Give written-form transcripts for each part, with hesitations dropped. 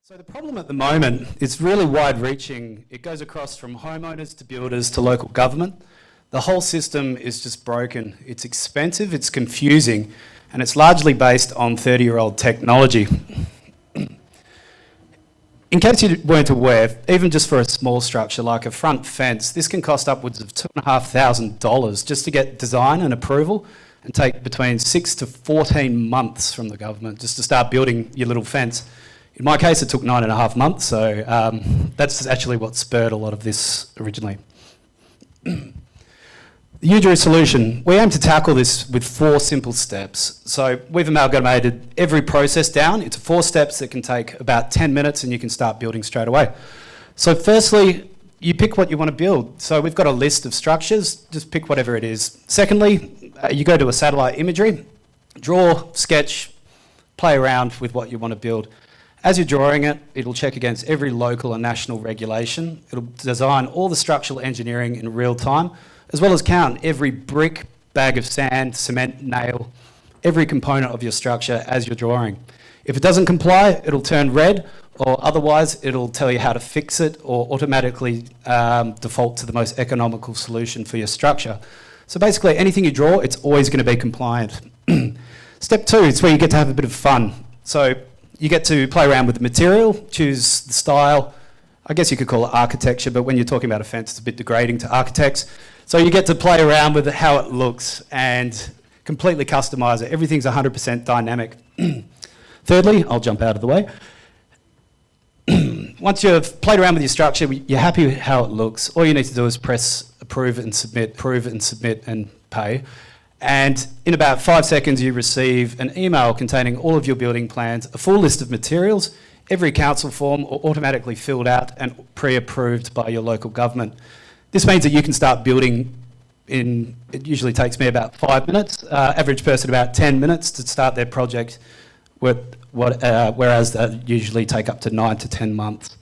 So the problem at the moment is really wide-reaching. It goes across from homeowners to builders to local government. The whole system is just broken. It's expensive, it's confusing, and it's largely based on 30-year-old technology. In case you weren't aware, even just for a small structure like a front fence, this can cost upwards of $2,500 just to get design and approval, and take between 6 to 14 months from the government just to start building your little fence. In my case, it took 9.5 months, so that's actually what spurred a lot of this originally. The Udrew solution, we aim to tackle this with 4 simple steps. So we've amalgamated every process down into 4 steps that can take about 10 minutes and you can start building straight away. So firstly, you pick what you want to build. So we've got a list of structures, just pick whatever it is. Secondly, you go to a satellite imagery, draw, sketch, play around with what you want to build. As you're drawing it, it'll check against every local and national regulation. It'll design all the structural engineering in real time, as well as count every brick, bag of sand, cement, nail, every component of your structure as you're drawing. If it doesn't comply, it'll turn red, or otherwise it'll tell you how to fix it or automatically default to the most economical solution for your structure. So basically anything you draw, it's always going to be compliant. Step 2 is where you get to have a bit of fun. So you get to play around with the material, choose the style. I guess you could call it architecture, but when you're talking about a fence, it's a bit degrading to architects. So you get to play around with how it looks and completely customise it. Everything's 100% dynamic. Thirdly, I'll jump out of the way. Once you've played around with your structure, you're happy with how it looks. All you need to do is press approve and submit, and pay. And in about 5 seconds, you receive an email containing all of your building plans, a full list of materials, every council form automatically filled out and pre-approved by your local government. This means that you can start building it usually takes me about 5 minutes, average person about 10 minutes to start their project, whereas that usually take up to 9 to 10 months.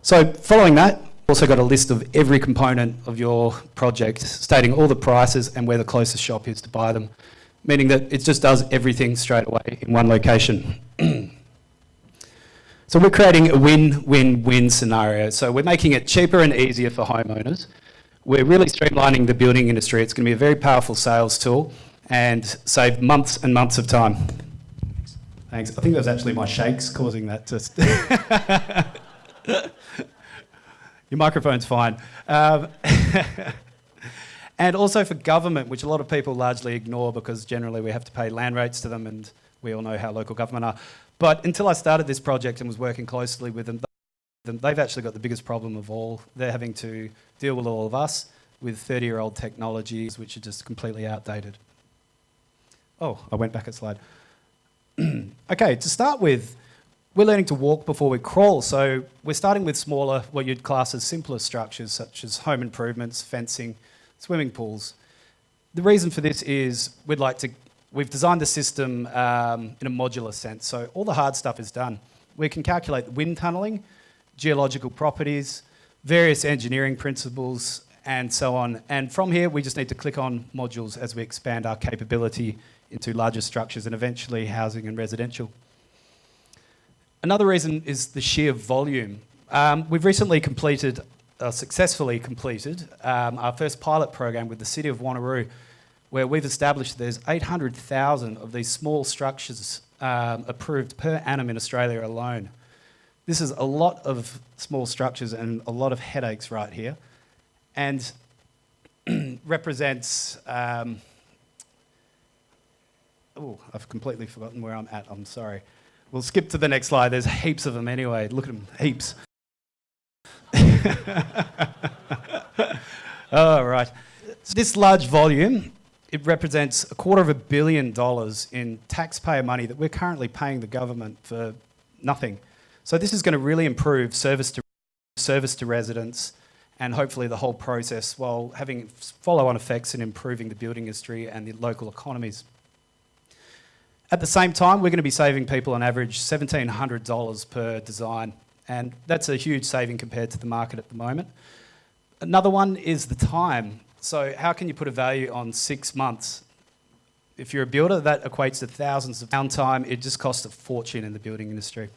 So following that, also got a list of every component of your project, stating all the prices and where the closest shop is to buy them, meaning that it just does everything straight away in one location. So we're creating a win-win-win scenario. So we're making it cheaper and easier for homeowners. We're really streamlining the building industry. It's going to be a very powerful sales tool and save months and months of time. Thanks. I think that was actually my shakes causing that to... Your microphone's fine. And also for government, which a lot of people largely ignore because generally we have to pay land rates to them and we all know how local government are. But until I started this project and was working closely with them, they've actually got the biggest problem of all. They're having to deal with all of us with 30-year-old technologies which are just completely outdated. Oh, I went back a slide. Okay, to start with, we're learning to walk before we crawl, so we're starting with smaller, what you'd class as simpler structures, such as home improvements, fencing, swimming pools. The reason for this is we've designed the system in a modular sense, so all the hard stuff is done. We can calculate wind tunnelling, geological properties, various engineering principles, and so on. And from here, we just need to click on modules as we expand our capability into larger structures and eventually housing and residential. Another reason is the sheer volume. We've recently successfully completed our first pilot program with the City of Wanneroo, where we've established there's 800,000 of these small structures approved per annum in Australia alone. This is a lot of small structures and a lot of headaches right here, and represents... oh, I've completely forgotten where I'm at, I'm sorry. We'll skip to the next slide. There's heaps of them anyway. Look at them, heaps. All right. So this large volume, it represents $250 million in taxpayer money that we're currently paying the government for nothing. So this is going to really improve service to residents and hopefully the whole process while having follow-on effects in improving the building industry and the local economies. At the same time, we're going to be saving people on average $1,700 per design, and that's a huge saving compared to the market at the moment. Another one is the time. So how can you put a value on 6 months? If you're a builder, that equates to thousands of downtime. It just costs a fortune in the building industry.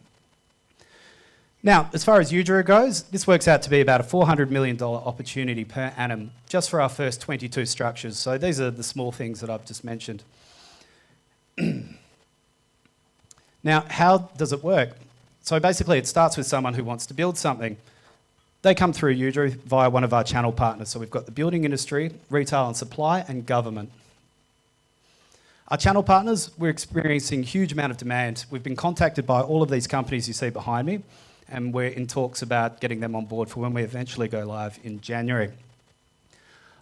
Now, as far as Udrew goes, this works out to be about a $400 million opportunity per annum just for our first 22 structures. So these are the small things that I've just mentioned. Now, how does it work? So basically, it starts with someone who wants to build something. They come through Udrew via one of our channel partners. So we've got the building industry, retail and supply, and government. Our channel partners, we're experiencing a huge amount of demand. We've been contacted by all of these companies you see behind me, and we're in talks about getting them on board for when we eventually go live in January.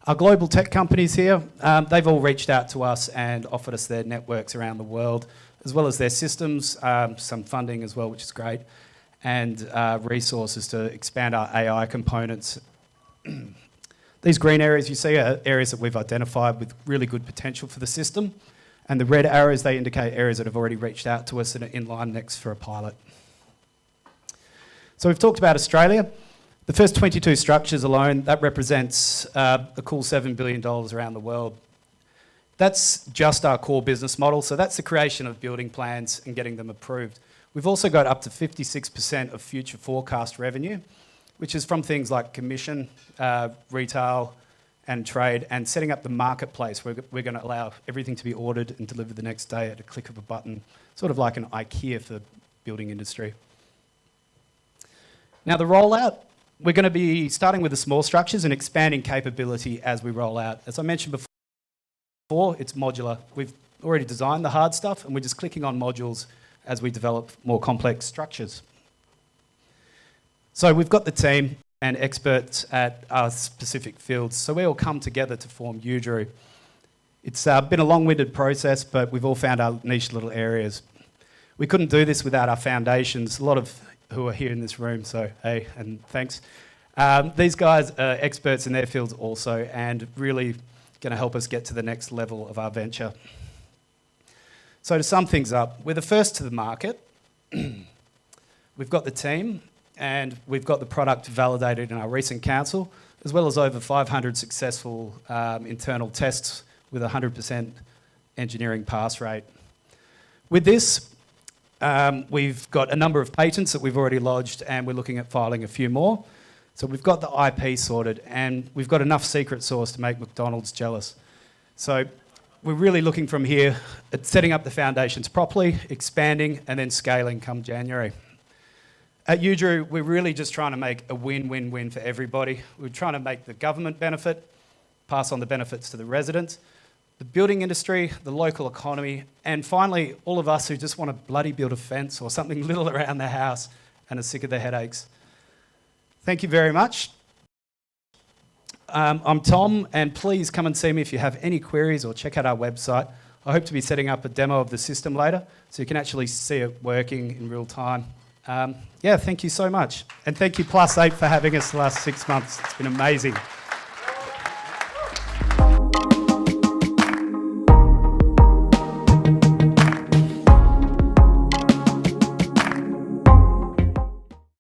Our global tech companies here, they've all reached out to us and offered us their networks around the world, as well as their systems, some funding as well, which is great, and resources to expand our AI components. These green areas you see are areas that we've identified with really good potential for the system, and the red arrows, they indicate areas that have already reached out to us and are in line next for a pilot. So we've talked about Australia. The first 22 structures alone, that represents a cool $7 billion around the world. That's just our core business model, so that's the creation of building plans and getting them approved. We've also got up to 56% of future forecast revenue, which is from things like commission, retail, and trade, and setting up the marketplace where we're going to allow everything to be ordered and delivered the next day at a click of a button, sort of like an IKEA for the building industry. Now the rollout, we're going to be starting with the small structures and expanding capability as we roll out. As I mentioned before, it's modular. We've already designed the hard stuff and we're just clicking on modules as we develop more complex structures. So we've got the team and experts at our specific fields. So we all come together to form Udrew. It's been a long-winded process, but we've all found our niche little areas. We couldn't do this without our foundations. A lot of who are here in this room, so hey, and thanks. These guys are experts in their fields also, and really going to help us get to the next level of our venture. So to sum things up, we're the first to the market. We've got the team, and we've got the product validated in our recent council, as well as over 500 successful internal tests with a 100% engineering pass rate. With this, we've got a number of patents that we've already lodged, and we're looking at filing a few more. So we've got the IP sorted, and we've got enough secret sauce to make McDonald's jealous. So we're really looking from here at setting up the foundations properly, expanding, and then scaling come January. At Udrew, we're really just trying to make a win-win-win for everybody. We're trying to make the government benefit, pass on the benefits to the residents, the building industry, the local economy, and finally, all of us who just want to bloody build a fence or something little around their house and are sick of the headaches. Thank you very much. I'm Tom, and please come and see me if you have any queries or check out our website. I hope to be setting up a demo of the system later so you can actually see it working in real time. Yeah, thank you so much. And thank you Plus8 for having us the last 6 months. It's been amazing.